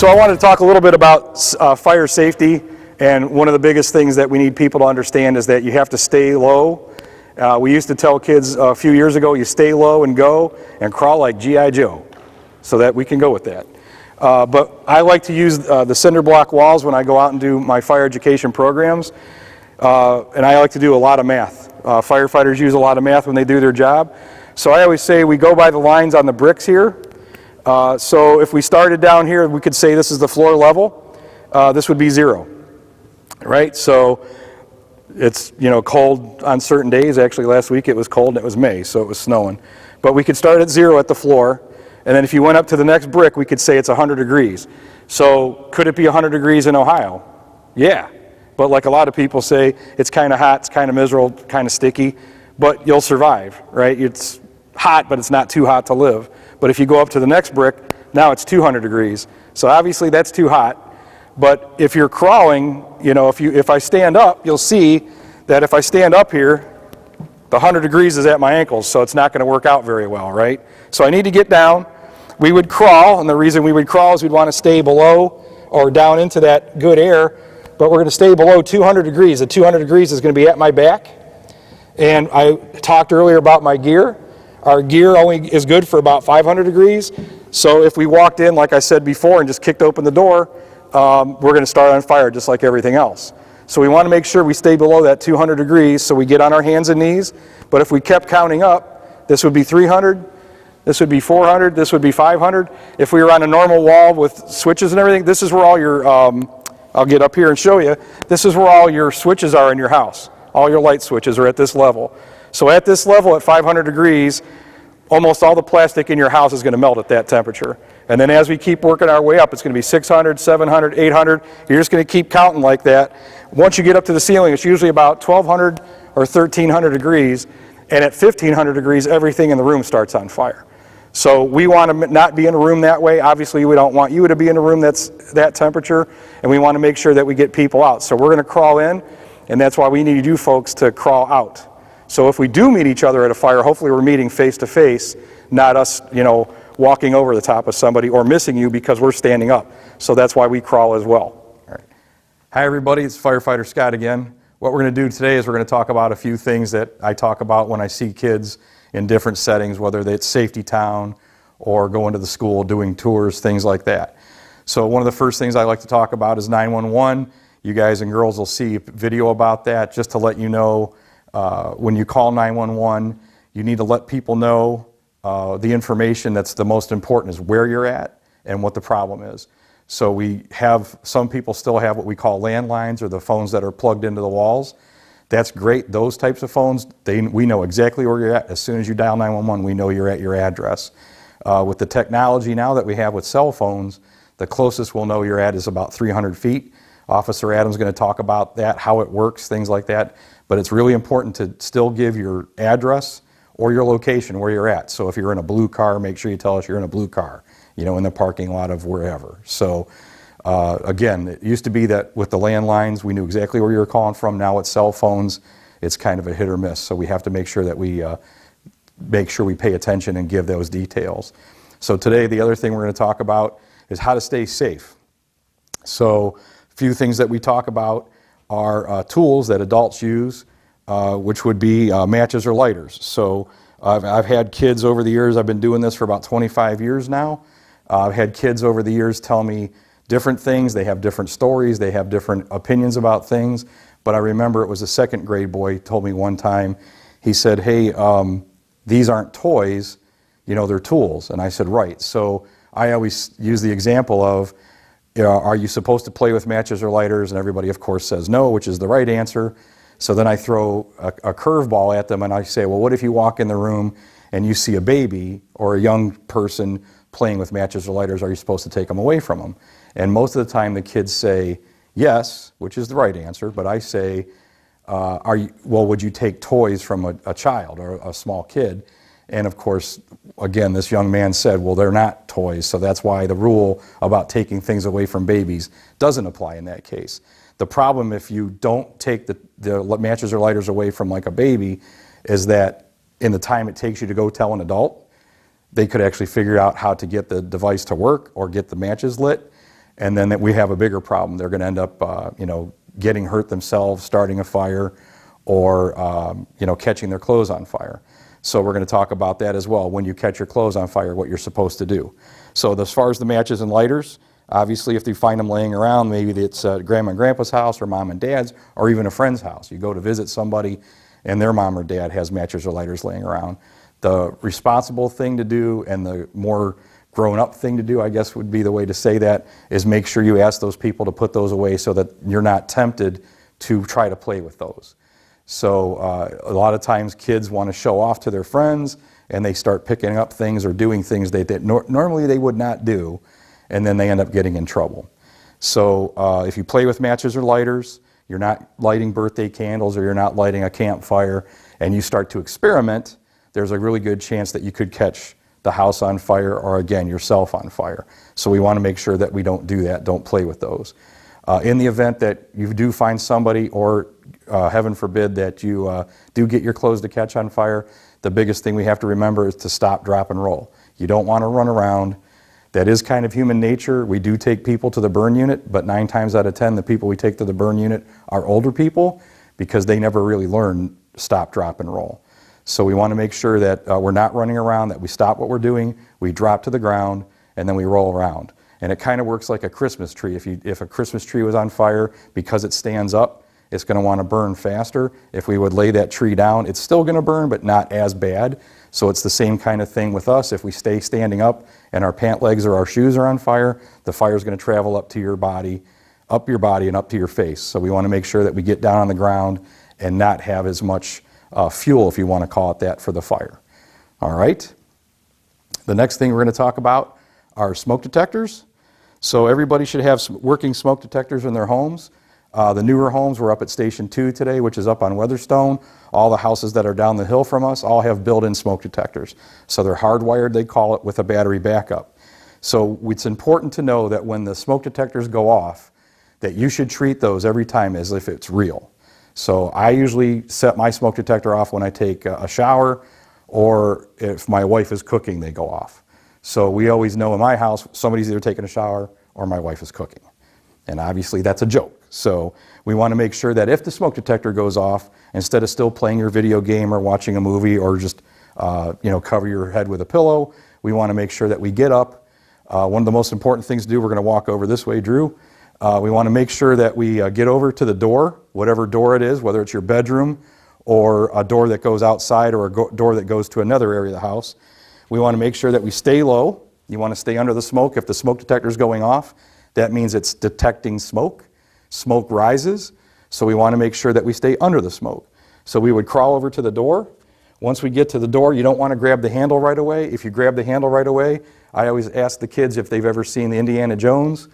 So I wanted to talk a little bit about fire safety, and one of the biggest things that we need people to understand is that you have to stay low. We used to tell kids a few years ago, you stay low and go and crawl like G.I. Joe, so that we can go with that. But I like to use the cinder block walls when I go out and do my fire education programs, and I like to do a lot of math. Firefighters use a lot of math when they do their job. So I always say we go by the lines on the bricks here. So if we started down here, we could say this is the floor level. This would be 0, right? So it's, you know, cold on certain days. Actually, last week it was cold and it was May, so it was snowing. But we could start at 0 at the floor, and then if you went up to the next brick, we could say it's 100 degrees. So could it be 100 degrees in Ohio? Yeah. But like a lot of people say, it's kind of hot, it's kind of miserable, kind of sticky, but you'll survive, right? It's hot, but it's not too hot to live. But if you go up to the next brick, now it's 200 degrees. So obviously that's too hot. But if you're crawling, you know, if I stand up, you'll see that if I stand up here, the 100 degrees is at my ankles, so it's not going to work out very well, right? So I need to get down. We would crawl, and the reason we would crawl is we'd want to stay below or down into that good air, but we're going to stay below 200 degrees. The 200 degrees is going to be at my back. And I talked earlier about my gear. Our gear only is good for about 500 degrees. So if we walked in, like I said before, and just kicked open the door, we're going to start on fire just like everything else. So we want to make sure we stay below that 200 degrees so we get on our hands and knees. But if we kept counting up, this would be 300, this would be 400, this would be 500. If we were on a normal wall with switches and everything, this is where all your, I'll get up here and show you, this is where all your switches are in your house. All your light switches are at this level. So at this level, at 500 degrees, almost all the plastic in your house is going to melt at that temperature. And then as we keep working our way up, it's going to be 600, 700, 800. You're just going to keep counting like that. Once you get up to the ceiling, it's usually about 1,200 or 1,300 degrees. And at 1,500 degrees, everything in the room starts on fire. So we want to not be in a room that way. Obviously, we don't want you to be in a room that's that temperature. And we want to make sure that we get people out. So we're going to crawl in, and that's why we need you folks to crawl out. So if we do meet each other at a fire, hopefully we're meeting face to face, not us, you know, walking over the top of somebody or missing you because we're standing up. So that's why we crawl as well. All right. Hi everybody, it's Firefighter Scott again. What we're going to do today is we're going to talk about a few things that I talk about when I see kids in different settings, whether it's safety town or going to the school, doing tours, things like that. So one of the first things I like to talk about is 911. You guys and girls will see a video about that just to let you know when you call 911, you need to let people know the information that's the most important is where you're at and what the problem is. So we have, some people still have what we call landlines, or the phones that are plugged into the walls. That's great. Those types of phones, we know exactly where you're at. As soon as you dial 911, we know you're at your address. With the technology now that we have with cell phones, the closest we'll know you're at is about 300 feet. Officer Adams is going to talk about that, how it works, things like that. But it's really important to still give your address or your location where you're at. So if you're in a blue car, make sure you tell us you're in a blue car, you know, in the parking lot of wherever. So again, it used to be that with the landlines, we knew exactly where you were calling from. Now with cell phones, it's kind of a hit or miss. So we have to make sure that we pay attention and give those details. So today, the other thing we're going to talk about is how to stay safe. So a few things that we talk about are tools that adults use, which would be matches or lighters. So I've had kids over the years, I've been doing this for about 25 years now. I've had kids over the years tell me different things. They have different stories, they have different opinions about things. But I remember it was a second grade boy told me one time, he said, hey, these aren't toys, you know, they're tools. And I said, right. So I always use the example of, you know, are you supposed to play with matches or lighters? And everybody, of course, says no, which is the right answer. So then I throw a curveball at them and I say, well, what if you walk in the room and you see a baby or a young person playing with matches or lighters? Are you supposed to take them away from them? And most of the time the kids say yes, which is the right answer. But I say, would you take toys from a child or a small kid? And of course, again, this young man said, well, they're not toys, so that's why the rule about taking things away from babies doesn't apply in that case. The problem if you don't take the matches or lighters away from like a baby is that in the time it takes you to go tell an adult, they could actually figure out how to get the device to work or get the matches lit. and then that we have a bigger problem. They're going to end up, getting hurt themselves, starting a fire, or catching their clothes on fire. So we're going to talk about that as well. When you catch your clothes on fire, what you're supposed to do. So as far as the matches and lighters, obviously if you find them laying around, maybe it's grandma and grandpa's house or mom and dad's or even a friend's house. You go to visit somebody and their mom or dad has matches or lighters laying around. The responsible thing to do and the more grown-up thing to do, I guess would be the way to say that, is make sure you ask those people to put those away so that you're not tempted to try to play with those. So a lot of times kids want to show off to their friends and they start picking up things or doing things that normally they would not do, and then they end up getting in trouble. So if you play with matches or lighters, you're not lighting birthday candles or you're not lighting a campfire, and you start to experiment, there's a really good chance that you could catch the house on fire or, again, yourself on fire. So we want to make sure that we don't do that, don't play with those. In the event that you do find somebody, or heaven forbid that you do get your clothes to catch on fire, the biggest thing we have to remember is to stop, drop, and roll. You don't want to run around. That is kind of human nature. We do take people to the burn unit, but 9 times out of 10, the people we take to the burn unit are older people because they never really learn stop, drop, and roll. So we want to make sure that we're not running around, that we stop what we're doing, we drop to the ground, and then we roll around. And it kind of works like a Christmas tree. If a Christmas tree was on fire, because it stands up, it's going to want to burn faster. If we would lay that tree down, it's still going to burn, but not as bad. So it's the same kind of thing with us. If we stay standing up and our pant legs or our shoes are on fire, the fire is going to travel up your body and up to your face. So we want to make sure that we get down on the ground and not have as much fuel, if you want to call it that, for the fire. All right. The next thing we're going to talk about are smoke detectors. So everybody should have working smoke detectors in their homes. The newer homes, we're up at Station 2 today, which is up on Weatherstone. All the houses that are down the hill from us all have built-in smoke detectors. So they're hardwired, they call it, with a battery backup. So it's important to know that when the smoke detectors go off, that you should treat those every time as if it's real. So I usually set my smoke detector off when I take a shower, or if my wife is cooking, they go off. So we always know in my house, somebody's either taking a shower or my wife is cooking. And obviously that's a joke. So we want to make sure that if the smoke detector goes off, instead of still playing your video game or watching a movie or just cover your head with a pillow, we want to make sure that we get up. One of the most important things to do, we're going to walk over this way, Drew. We want to make sure that we get over to the door, whatever door it is, whether it's your bedroom or a door that goes outside or a door that goes to another area of the house. We want to make sure that we stay low. You want to stay under the smoke. If the smoke detector is going off, that means it's detecting smoke. Smoke rises, so we want to make sure that we stay under the smoke. So we would crawl over to the door. Once we get to the door, you don't want to grab the handle right away. If you grab the handle right away, I always ask the kids if they've ever seen the Indiana Jones.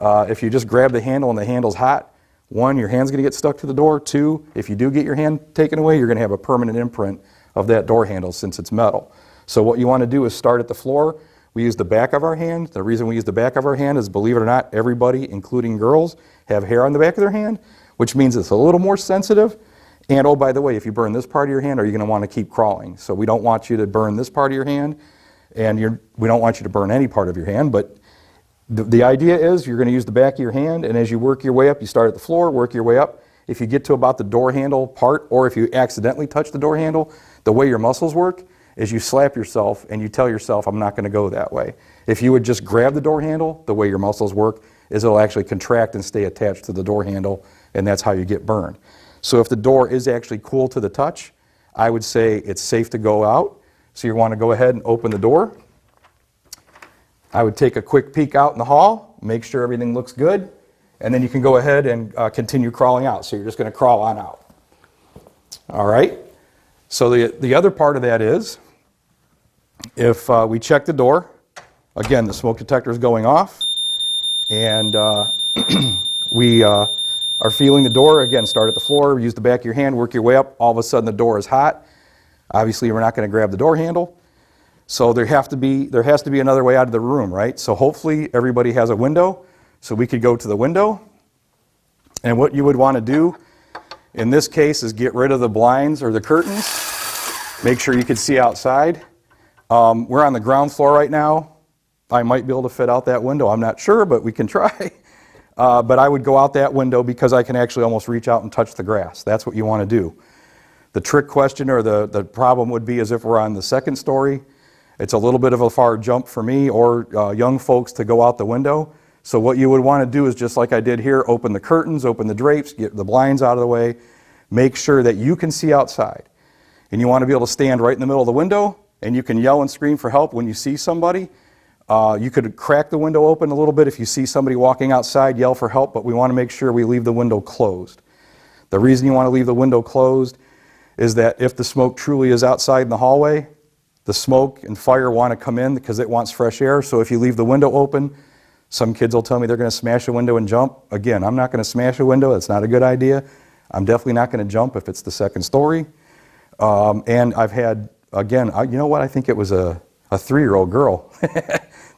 If you just grab the handle and the handle's hot, 1, your hand's going to get stuck to the door. 2, if you do get your hand taken away, you're going to have a permanent imprint of that door handle since it's metal. So what you want to do is start at the floor. We use the back of our hand. The reason we use the back of our hand is, believe it or not, everybody, including girls, have hair on the back of their hand, which means it's a little more sensitive. And oh, by the way, if you burn this part of your hand, are you going to want to keep crawling? So we don't want you to burn this part of your hand, and we don't want you to burn any part of your hand, but the idea is you're going to use the back of your hand, and as you work your way up, you start at the floor, work your way up. If you get to about the door handle part, or if you accidentally touch the door handle, the way your muscles work is you slap yourself and you tell yourself, I'm not going to go that way. If you would just grab the door handle, the way your muscles work is it'll actually contract and stay attached to the door handle, and that's how you get burned. So if the door is actually cool to the touch, I would say it's safe to go out. So you want to go ahead and open the door. I would take a quick peek out in the hall, make sure everything looks good, and then you can go ahead and continue crawling out. So you're just going to crawl on out. All right. So the other part of that is, if we check the door, again, the smoke detector is going off, and we are feeling the door. Again, start at the floor, use the back of your hand, work your way up. All of a sudden, the door is hot. Obviously, we're not going to grab the door handle. So there has to be another way out of the room, right? So hopefully, everybody has a window. So we could go to the window. And what you would want to do in this case is get rid of the blinds or the curtains. Make sure you can see outside. We're on the ground floor right now. I might be able to fit out that window. I'm not sure, but we can try. But I would go out that window because I can actually almost reach out and touch the grass. That's what you want to do. The trick question or the problem would be is if we're on the second story, it's a little bit of a far jump for me or young folks to go out the window. So what you would want to do is just like I did here, open the curtains, open the drapes, get the blinds out of the way, make sure that you can see outside. And you want to be able to stand right in the middle of the window, and you can yell and scream for help when you see somebody. You could crack the window open a little bit if you see somebody walking outside, yell for help, but we want to make sure we leave the window closed. The reason you want to leave the window closed is that if the smoke truly is outside in the hallway, the smoke and fire want to come in because it wants fresh air. So if you leave the window open, some kids will tell me they're going to smash a window and jump. Again, I'm not going to smash a window. That's not a good idea. I'm definitely not going to jump if it's the second story. And I've had, again, you know what? I think it was a 3-year-old girl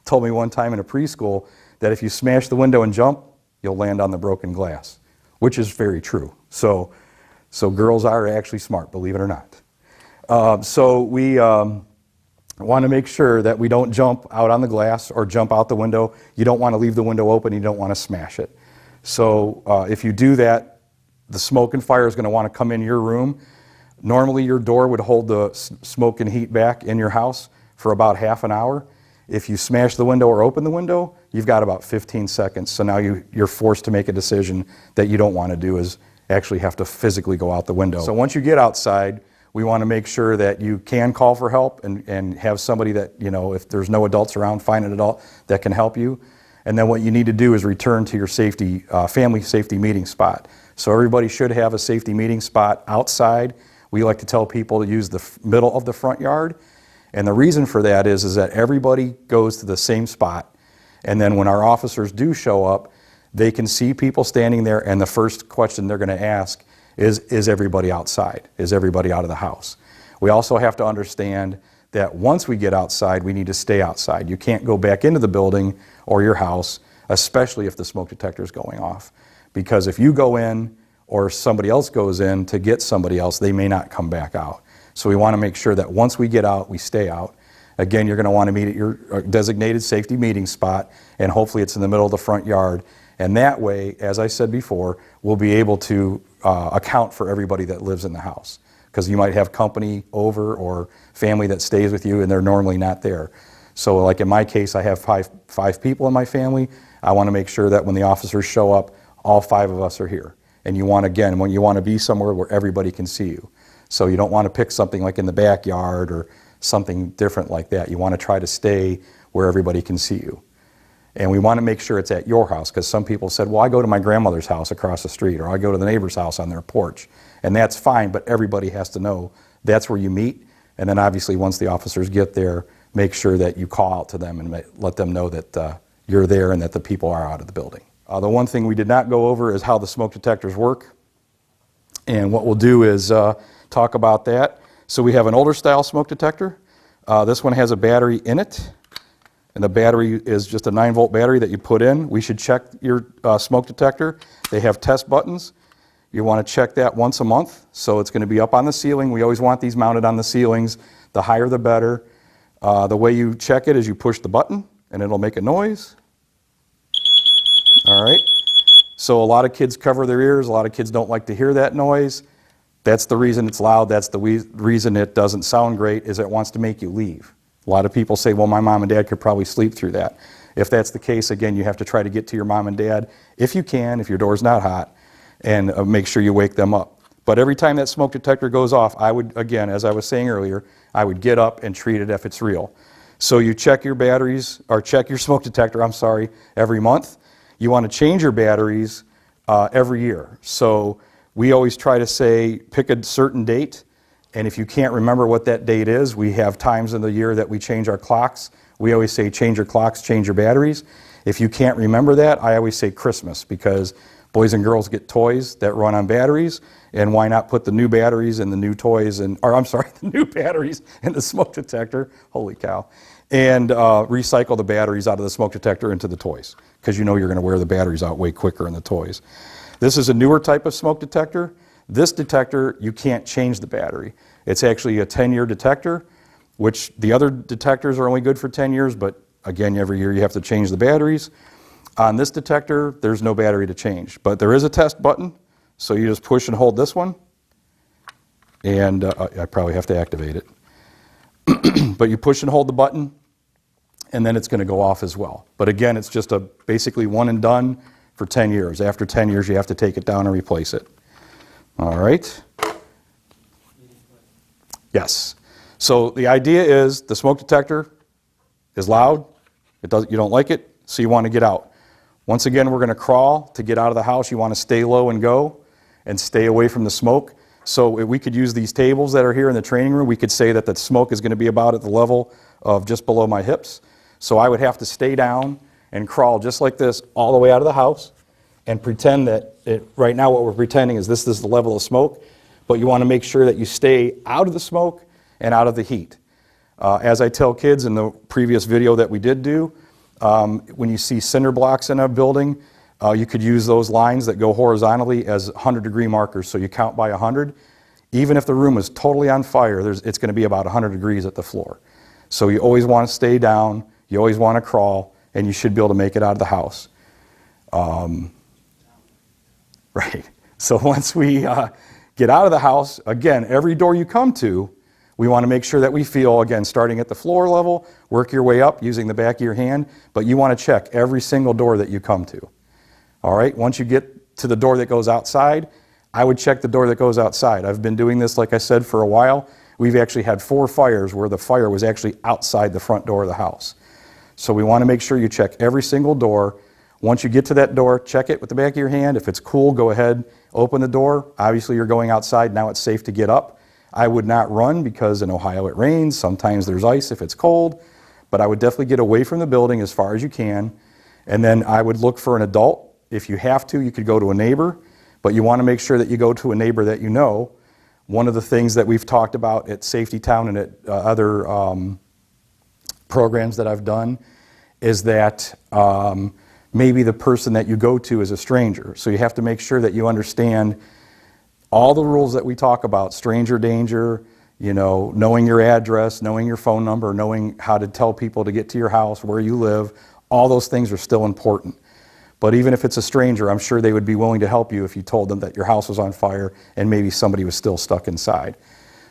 told me one time in a preschool that if you smash the window and jump, you'll land on the broken glass, which is very true. So girls are actually smart, believe it or not. So we want to make sure that we don't jump out on the glass or jump out the window. You don't want to leave the window open. You don't want to smash it. So if you do that, the smoke and fire is going to want to come in your room. Normally your door would hold the smoke and heat back in your house for about half an hour. If you smash the window or open the window, you've got about 15 seconds. So now you're forced to make a decision that you don't want to do is actually have to physically go out the window. So once you get outside, we want to make sure that you can call for help and have somebody that, you know, if there's no adults around, find an adult that can help you. And then what you need to do is return to your safety, family safety meeting spot. So everybody should have a safety meeting spot outside. We like to tell people to use the middle of the front yard. And the reason for that is that everybody goes to the same spot. And then when our officers do show up, they can see people standing there, and the first question they're going to ask is everybody outside? Is everybody out of the house? We also have to understand that once we get outside, we need to stay outside. You can't go back into the building or your house, especially if the smoke detector is going off. Because if you go in or somebody else goes in to get somebody else, they may not come back out. So we want to make sure that once we get out, we stay out. Again, you're going to want to meet at your designated safety meeting spot, and hopefully it's in the middle of the front yard. And that way, as I said before, we'll be able to account for everybody that lives in the house. Because you might have company over or family that stays with you and they're normally not there. So like in my case, I have five people in my family. I want to make sure that when the officers show up, all 5 of us are here. And you want, again, when you want to be somewhere where everybody can see you. So you don't want to pick something like in the backyard or something different like that. You want to try to stay where everybody can see you. And we want to make sure it's at your house, because some people said, well, I go to my grandmother's house across the street, or I go to the neighbor's house on their porch. And that's fine, but everybody has to know that's where you meet. And then obviously once the officers get there, make sure that you call out to them and let them know that you're there and that the people are out of the building. The one thing we did not go over is how the smoke detectors work. And what we'll do is talk about that. So we have an older style smoke detector. This one has a battery in it. And the battery is just a 9-volt battery that you put in. We should check your smoke detector. They have test buttons. You want to check that once a month. So it's going to be up on the ceiling. We always want these mounted on the ceilings. The higher the better. The way you check it is you push the button and it'll make a noise. All right. So a lot of kids cover their ears. A lot of kids don't like to hear that noise. That's the reason it's loud. That's the reason it doesn't sound great, is it wants to make you leave. A lot of people say, well, my mom and dad could probably sleep through that. If that's the case, again, you have to try to get to your mom and dad, if you can, if your door's not hot, and make sure you wake them up. But every time that smoke detector goes off, I would, again, as I was saying earlier, I would get up and treat it if it's real. So you check your batteries, or check your smoke detector, every month. You want to change your batteries every year. So we always try to say, pick a certain date, and if you can't remember what that date is, we have times in the year that we change our clocks. We always say, change your clocks, change your batteries. If you can't remember that, I always say Christmas, because boys and girls get toys that run on batteries, and why not put the new batteries in the new toys, the new batteries in the smoke detector, holy cow, and recycle the batteries out of the smoke detector into the toys, because you know you're going to wear the batteries out way quicker in the toys. This is a newer type of smoke detector. This detector, you can't change the battery. It's actually a 10-year detector, which the other detectors are only good for 10 years, but Again, every year you have to change the batteries. On this detector, there's no battery to change, but there is a test button, so you just push and hold this one, and I probably have to activate it. But you push and hold the button, and then it's going to go off as well. But again, it's just a basically one and done for 10 years. After 10 years, you have to take it down and replace it. All right? Yes. So the idea is the smoke detector is loud. You don't like it, so you want to get out. Once again, we're going to crawl to get out of the house. You want to stay low and go and stay away from the smoke. So we could use these tables that are here in the training room. We could say that the smoke is going to be about at the level of just below my hips. So I would have to stay down and crawl just like this all the way out of the house and pretend that right now what we're pretending is this is the level of smoke, but you want to make sure that you stay out of the smoke and out of the heat. As I tell kids in the previous video that we did do, when you see cinder blocks in a building, you could use those lines that go horizontally as 100-degree markers. So you count by 100. Even if the room is totally on fire, it's going to be about 100 degrees at the floor. So you always want to stay down, you always want to crawl, and you should be able to make it out of the house. Right. So once we get out of the house, again, every door you come to, we want to make sure that we feel, again, starting at the floor level, work your way up using the back of your hand, but you want to check every single door that you come to. All right, once you get to the door that goes outside, I would check the door that goes outside. I've been doing this, like I said, for a while. We've actually had 4 fires where the fire was actually outside the front door of the house. So we want to make sure you check every single door. Once you get to that door, check it with the back of your hand. If it's cool, go ahead, open the door. Obviously, you're going outside. Now it's safe to get up. I would not run because in Ohio it rains. Sometimes there's ice if it's cold. But I would definitely get away from the building as far as you can. And then I would look for an adult. If you have to, you could go to a neighbor. But you want to make sure that you go to a neighbor that you know. One of the things that we've talked about at Safety Town and at other programs that I've done is that maybe the person that you go to is a stranger. So you have to make sure that you understand all the rules that we talk about, stranger danger, you know, knowing your address, knowing your phone number, knowing how to tell people to get to your house, where you live, all those things are still important. But even if it's a stranger, I'm sure they would be willing to help you if you told them that your house was on fire and maybe somebody was still stuck inside.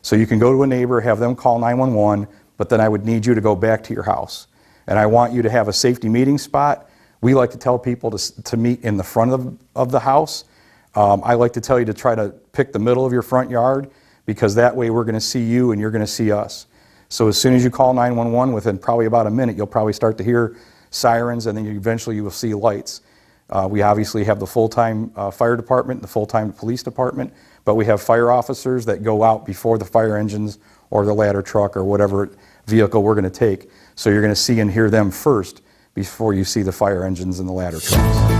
So you can go to a neighbor, have them call 911, but then I would need you to go back to your house. And I want you to have a safety meeting spot. We like to tell people to meet in the front of the house. I like to tell you to try to pick the middle of your front yard because that way we're going to see you and you're going to see us. So as soon as you call 911, within probably about a minute, you'll probably start to hear sirens and then eventually you will see lights. We obviously have the full-time fire department, the full-time police department, but we have fire officers that go out before the fire engines or the ladder truck or whatever vehicle we're going to take. So you're going to see and hear them first before you see the fire engines and the ladder trucks.